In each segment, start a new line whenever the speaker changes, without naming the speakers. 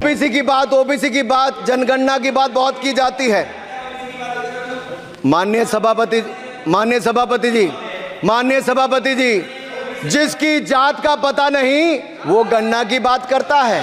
OBC की बात, जनगणना की बात बहुत की जाती है। माननीय सभापति जी, जिसकी जात का पता नहीं वो गणना की बात करता है।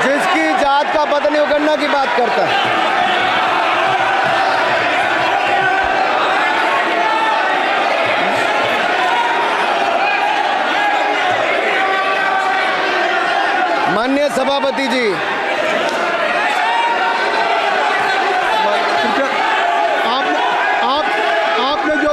जिसकी जात का पता नहीं वो गणना की बात करता है। माननीय सभापति जी,
आपने जो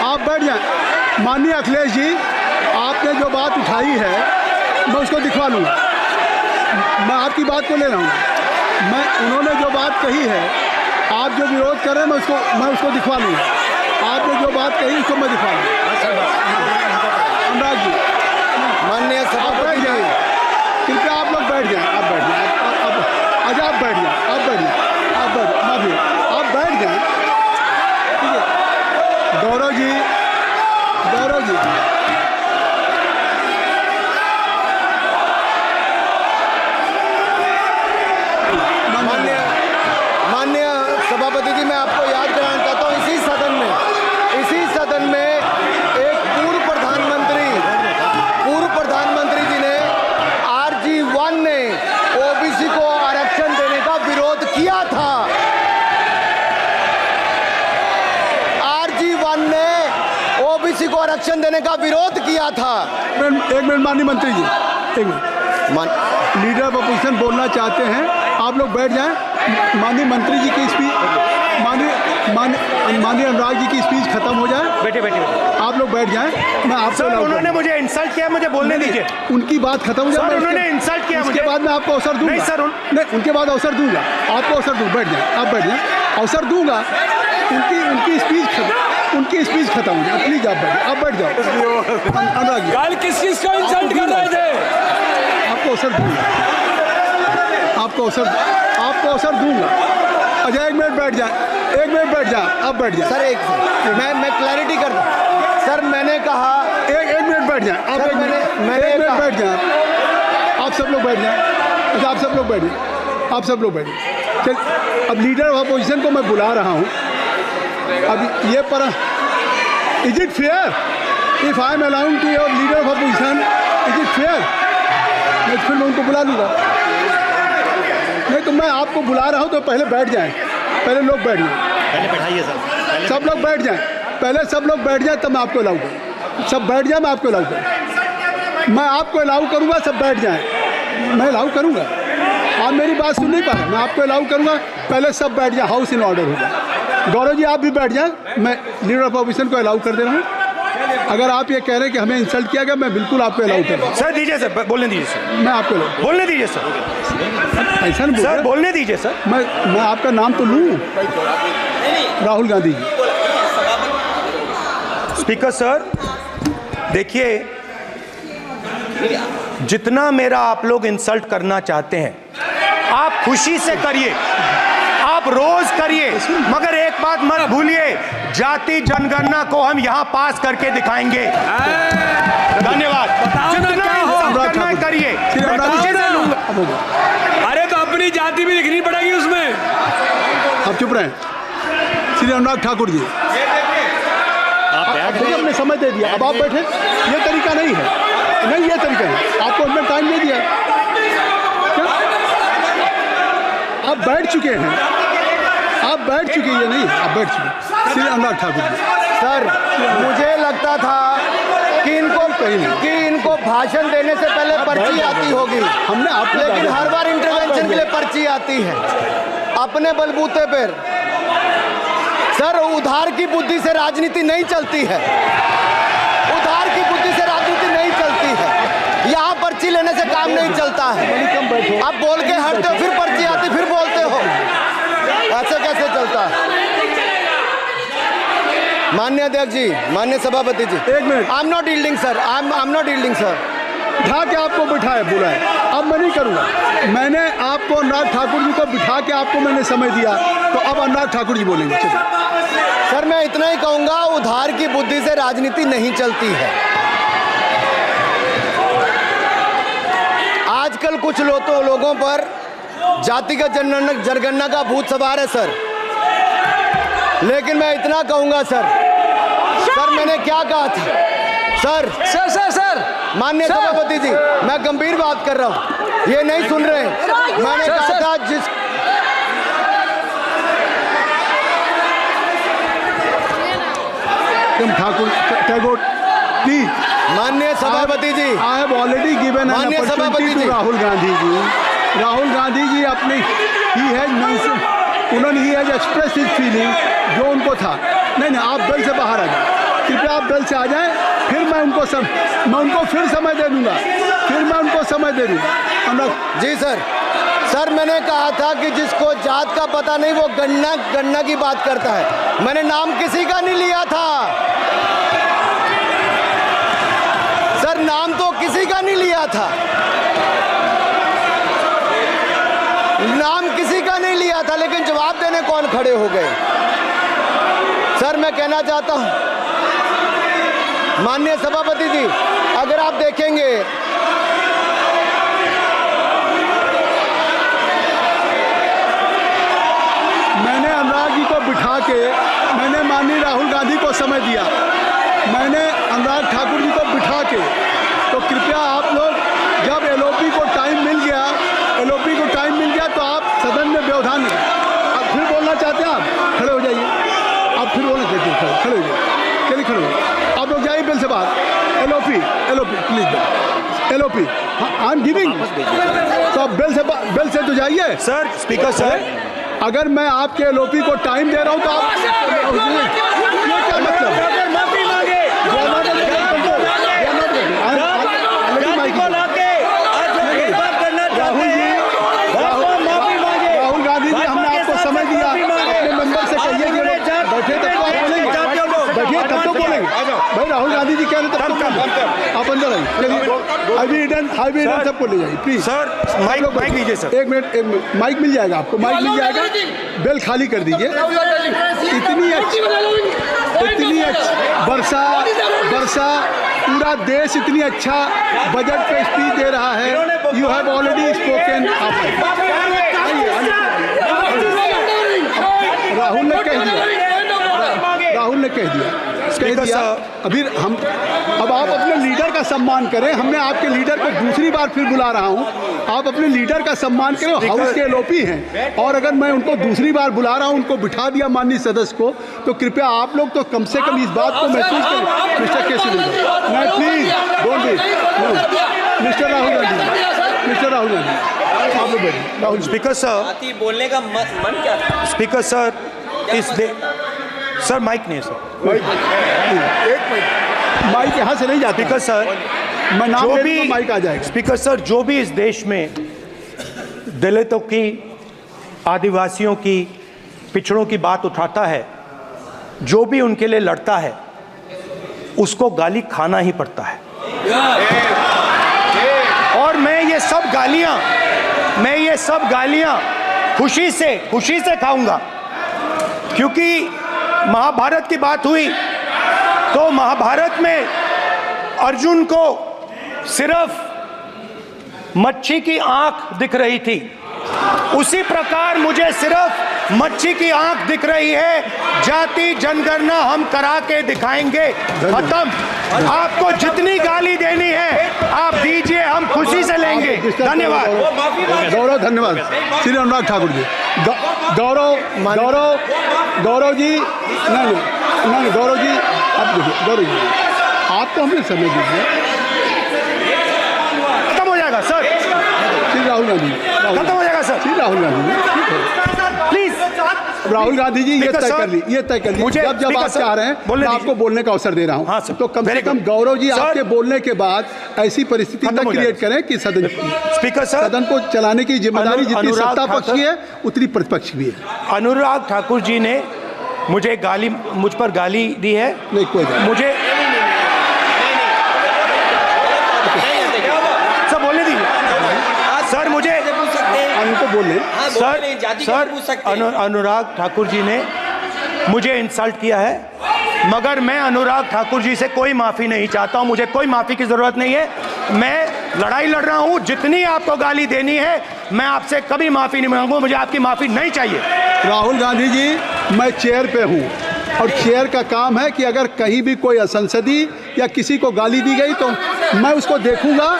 आप बैठ जाएं। माननीय अखिलेश जी, आपने जो बात उठाई है मैं उसको दिखवा लूँगा। मैं आपकी बात को ले रहा हूँ। उन्होंने जो बात कही है, आप जो विरोध कर रहे हैं मैं उसको दिखवा लूँगा। आपने जो बात कही उसको मैं दिखवा लूँगा। अनुराग जी,
माननीय सभापति जी,
कृपया आप लोग बैठ जाएं। आप बैठ जाएं। अच्छा, आप बैठ जाएं। आप बैठ जाएं। ठीक है। गौरव जी,
माननीय सभापति जी, मैं आपको याद कराना चाहता हूँ, इसी सदन में एक पूर्व प्रधानमंत्री जी ने RG1 ने ओबीसी को आरक्षण देने का विरोध किया था। RG1 ने ओबीसी को आरक्षण देने का विरोध किया था।
एक मिनट माननीय मंत्री जी, एक मिनट। लीडर ऑफ अपोजिशन बोलना चाहते हैं, आप लोग बैठ जाएं। माननीय मंत्री जी की स्पीच, माननीय अनुराग जी की स्पीच खत्म हो जाए।
बैठे
आप लोग बैठ जाएं। मैं आपसे
उन्होंने मुझे इंसल्ट किया, मुझे बोलने दीजिए।
उनकी बात खत्म हो जाए।
उन्होंने इंसल्ट किया,
उसके बाद मैं आपको अवसर दूंगा।
नहीं सर,
नहीं, उनके बाद अवसर दूंगा। आपको अवसर दूंगा। बैठ जाएं। आप बैठ जाएं, अवसर दूंगा। उनकी स्पीच खत्म हो जाए। प्लीज आप बैठ जाओ। अनुराग जी,
कल किस को इंसल्ट कर रहे थे?
आपको अवसर दूंगा। अच्छा, एक मिनट बैठ जाए। आप बैठ जाए।
सर मैं क्लैरिटी कर दूं। सर मैंने कहा
एक मिनट बैठ जाए। आप
मैंने
एक मिनट बैठ जाए। आप सब लोग बैठ जाए। अच्छा, आप सब लोग बैठ जाए। चल, अब लीडर ऑफ अपोजिशन को मैं बुला रहा हूँ। अब ये पर is it fair if I am allowing to your leader of opposition? Is it fair? मैं फिर उनको बुला लूँगा। नहीं तो मैं आपको बुला रहा हूँ, तो पहले बैठ जाएं। पहले लोग बैठ जाएं।
पहले बैठाइए सर।
सब लोग बैठ जाएं। पहले सब लोग बैठ जाएं, तब मैं आपको अलाउ करूँ। सब बैठ जाए, मैं आपको अलाउ करूँ। मैं आपको अलाउ करूँगा, सब बैठ जाएं। मैं अलाउ करूँगा। आप मेरी बात सुन नहीं पा रहे। मैं आपको अलाउ करूँगा, पहले सब बैठ जाए। हाउस इन ऑर्डर होगा। गौरव जी, आप भी बैठ जाएं। मैं लीडर ऑफ अपोजिशन को अलाउ कर दे रहा हूँ। अगर आप ये कह रहे हैं कि हमें इंसल्ट किया गया, मैं बिल्कुल आपको अलाउ कर रहा हूँ।
सर दीजिए, सर बोलने दीजिए सर।
मैं आपको
बोलने दीजिए सर।
ऐसा नहीं
सर बोलने दीजिए सर।
मैं आपका नाम तो लूँ। राहुल गांधी जी।
स्पीकर सर, देखिए, जितना मेरा आप लोग इंसल्ट करना चाहते हैं, आप खुशी से करिए, आप रोज करिए, मगर एक बात मत भूलिए, जाति जनगणना को हम यहां पास करके दिखाएंगे। धन्यवाद। जितना करिए, मैं खुशी से लूंगा।
अरे तो अपनी जाति भी लिखनी पड़ेगी उसमें।
आप चुप रहें। श्री अनुराग ठाकुर जी, आपने समय दे दिया। अब आप बैठे। ये तरीका नहीं है। नहीं, ये तरीका है। आपको हमने टाइम दे दिया। क्या? आप बैठ चुके हैं। आप बैठ चुके हैं। नहीं, आप बैठ चुके। श्री अनुराग ठाकुर जी,
सर मुझे लगता था कि इनको भाषण देने से पहले पर्ची आती होगी।
हमने आप,
लेकिन हर बार इंटरवेंशन के लिए पर्ची आती है अपने बलबूते पर। सर, उधार की बुद्धि से राजनीति नहीं चलती है। उधार की बुद्धि से राजनीति नहीं चलती है। यहाँ पर्ची लेने से काम नहीं चलता है। आप बोल के हटते हो, फिर पर्ची आती, फिर बोलते हो। ऐसे कैसे चलता है? माननीय अध्यक्ष जी, माननीय सभापति जी,
एक minute.
I am not yielding sir. I am not yielding sir.
उठा के आपको बिठाए बुलाए, अब मैं नहीं करूँगा। मैंने आपको अनुराग ठाकुर जी को बिठा के आपको मैंने समय दिया, तो अब अनुराग ठाकुर जी बोलेंगे। चलिए
सर मैं इतना ही कहूंगा, उधार की बुद्धि से राजनीति नहीं चलती है। आजकल कुछ लोगों पर जातिगत जनगणना का भूत सवार है सर, लेकिन मैं इतना कहूंगा सर मैंने क्या कहा था सर माननीय सभापति जी, मैं गंभीर बात कर रहा हूं, ये नहीं सुन रहे हैं। मैंने कहा था
ठाकुर टैगोर प्लीज,
माननीय सभापति जी,
I have already given an
माननीय सभापति
अपॉर्चुनिटी
जी,
टू राहुल गांधी जी। राहुल गांधी जी अपने ही हैज एक्सप्रेस हिज फीलिंग जो उनको था। नहीं आप बेल से बाहर आ जाए, कृपया आप बेल से आ जाएं, फिर मैं उनको फिर समय दे दूंगा।
जी सर मैंने कहा था कि जिसको जात का पता नहीं वो गणना की बात करता है। मैंने नाम किसी का नहीं लिया था सर, नाम तो किसी का नहीं लिया था, नाम किसी का नहीं लिया था, लेकिन जवाब देने कौन खड़े हो गए। सर मैं कहना चाहता हूं माननीय सभापति जी, अगर आप देखेंगे
मैंने अनुराग जी को बिठा के मैंने माननीय राहुल गांधी को समय दिया, मैंने अनुराग ठाकुर जी को बिठा के, तो कृपया आप लोग जब एलओपी को टाइम मिल गया तो आप सदन में व्यवधान नहीं। अब फिर बोलना चाहते हैं आप, खड़े हो जाइए। आप फिर बोलना चाहते हैं, खड़े हो जाइए। चलिए खड़े हो, आप लोग जाइए बिल से बाहर। LOP please, LOP I am giving, तो आप बिल से तो जाइए।
सर स्पीकर सर,
अगर मैं आपके एलओपी को टाइम दे रहा हूं तो आप ये क्या मतलब? राहुल गांधी जी, हमने आपको समय दिया, अपने मेंबर से कहिए कि बैठे तब तो आप बोलेंगे, बैठिए तब तो बोलेंगे। भाई राहुल गांधी जी कह रहे तब तो आप अंदर आइए। चलिए अभी सबको ले जाइए प्लीज।
सर माइक लीजिए सर,
एक मिनट माइक मिल जाएगा आपको, माइक मिल जाएगा। बेल खाली कर दीजिए। इतनी अच्छी वर्षा पूरा देश इतनी अच्छा बजट पे स्पीच दे रहा है। You have already spoken. Rahul ने कह दिया अभी अब आप अपने लीडर का सम्मान करें। हमने आपके लीडर को दूसरी बार फिर बुला रहा हूं, आप अपने लीडर का सम्मान करें। हाउस के एलओपी हैं, और अगर मैं उनको दूसरी बार बुला रहा हूं, उनको बिठा दिया माननीय सदस्य को, तो कृपया आप लोग तो कम से कम इस बात को महसूस करें। मिस्टर केसी नहीं, please don't be mister Rahul Gandhi, आप लोग बैठिए। राहुल
स्पीकर सर,
बोलने का मन क्या था?
स्पीकर सर, सर माइक नहीं सर,
माइक यहाँ से नहीं जाता।
स्पीकर सर,
मैं नाम
जो
ले
भी
लूँगा, माइक आ जाएगा।
स्पीकर सर, जो भी इस देश में दलितों की, आदिवासियों की, पिछड़ों की बात उठाता है, जो भी उनके लिए लड़ता है, उसको गाली खाना ही पड़ता है। और मैं ये सब गालियां खुशी से खाऊंगा, क्योंकि महाभारत की बात हुई तो महाभारत में अर्जुन को सिर्फ मच्छी की आंख दिख रही थी, उसी प्रकार मुझे सिर्फ मच्छी की आंख दिख रही है। जाति जनगणना हम करा के दिखाएंगे, खत्म। आपको जितनी गाली देनी है आप दीजिए, हम खुशी से लेंगे। धन्यवाद
गौरव, धन्यवाद श्री अनुराग ठाकुर जी। गौरव जी, नहीं गौरव जी, आप देखिए गौरव जी, आपको हमने समय दीजिए,
खत्म हो जाएगा सर।
श्री राहुल गांधी,
खत्म हो जाएगा सर।
श्री राहुल गांधी
प्लीज
राहुल गांधी जी, ये तय कर ली
मुझे
जब आप चाह रहे हैं तो आपको बोलने का अवसर दे रहा हूं।
हाँ सर,
तो कम से कम गौरव जी, आपके बोलने के बाद ऐसी परिस्थिति न क्रिएट करें कि सदन को चलाने की जिम्मेदारी जितनी सत्ता पक्ष की है उतनी प्रतिपक्ष भी है।
अनुराग ठाकुर जी ने मुझ पर गाली दी है।
नहीं कोई
मुझे
बोल रहे हैं।
हाँ, बोल
सर
रहे हैं, जाति कैसे
सर
पूछ सकते हैं?
अनुराग ठाकुर जी ने मुझे इंसल्ट किया है, मगर मैं अनुराग ठाकुर जी से कोई माफ़ी नहीं चाहता हूं। मुझे कोई माफ़ी की ज़रूरत नहीं है। मैं लड़ाई लड़ रहा हूं। जितनी आपको गाली देनी है मैं आपसे कभी माफ़ी नहीं मांगूंगा। मुझे आपकी माफ़ी नहीं चाहिए।
राहुल गांधी जी, मैं चेयर पे हूँ और चेयर का काम है कि अगर कहीं भी कोई असंसदीय या किसी को गाली दी गई तो मैं उसको देखूंगा,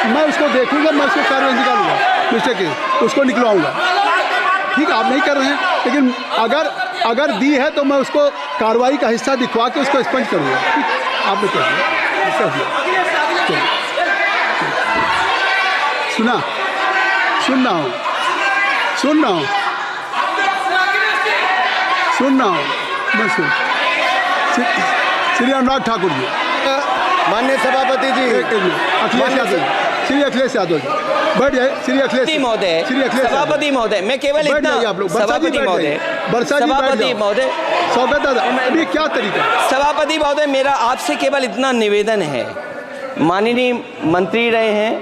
मैं उसको कार्रवाई निकालूंगा, मिस्टर के उसको निकलवाऊंगा। ठीक है, आप नहीं कर रहे हैं, लेकिन अगर दी है तो मैं उसको कार्रवाई का हिस्सा दिखवा के उसको स्पंज करूंगा। ठीक, आपने कह दिया। सुन रहा हूँ मैं श्री अनुराग ठाकुर जी,
माननीय सभापति जी,
अखिलेश यादव जी, श्री अखिलेश यादव जी, बैठ जाए। श्री अखिलेश
महोदय, सभापति महोदय, मैं केवल
बैठ
इतना,
जाइए आप लोग।
सभापति महोदय,
सभापति महोदय, स्वागत है। अभी क्या तरीका है?
सभापति महोदय, मेरा आपसे केवल इतना निवेदन है। माननीय मंत्री रहे हैं,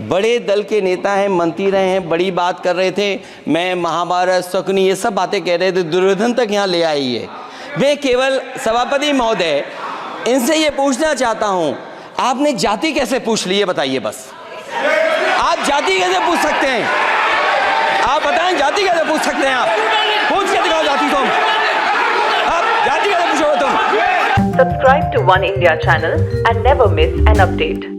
बड़े दल के नेता हैं, मंत्री रहे हैं, बड़ी बात कर रहे थे। मैं महाभारत, शकुनी, ये सब बातें कह रहे थे, दुर्योधन तक यहाँ ले आई है। मैं केवल सभापति महोदय इनसे ये पूछना चाहता हूँ, आपने जाति कैसे पूछ ली है बताइए बस। आप जाति कैसे पूछ सकते हैं? आप बताएं, जाति कैसे पूछ सकते हैं? आप पूछ के दिखाओ जाति तुम। आप जाति कैसे पूछोगे तुम?
Subscribe to One India channel and never miss an update.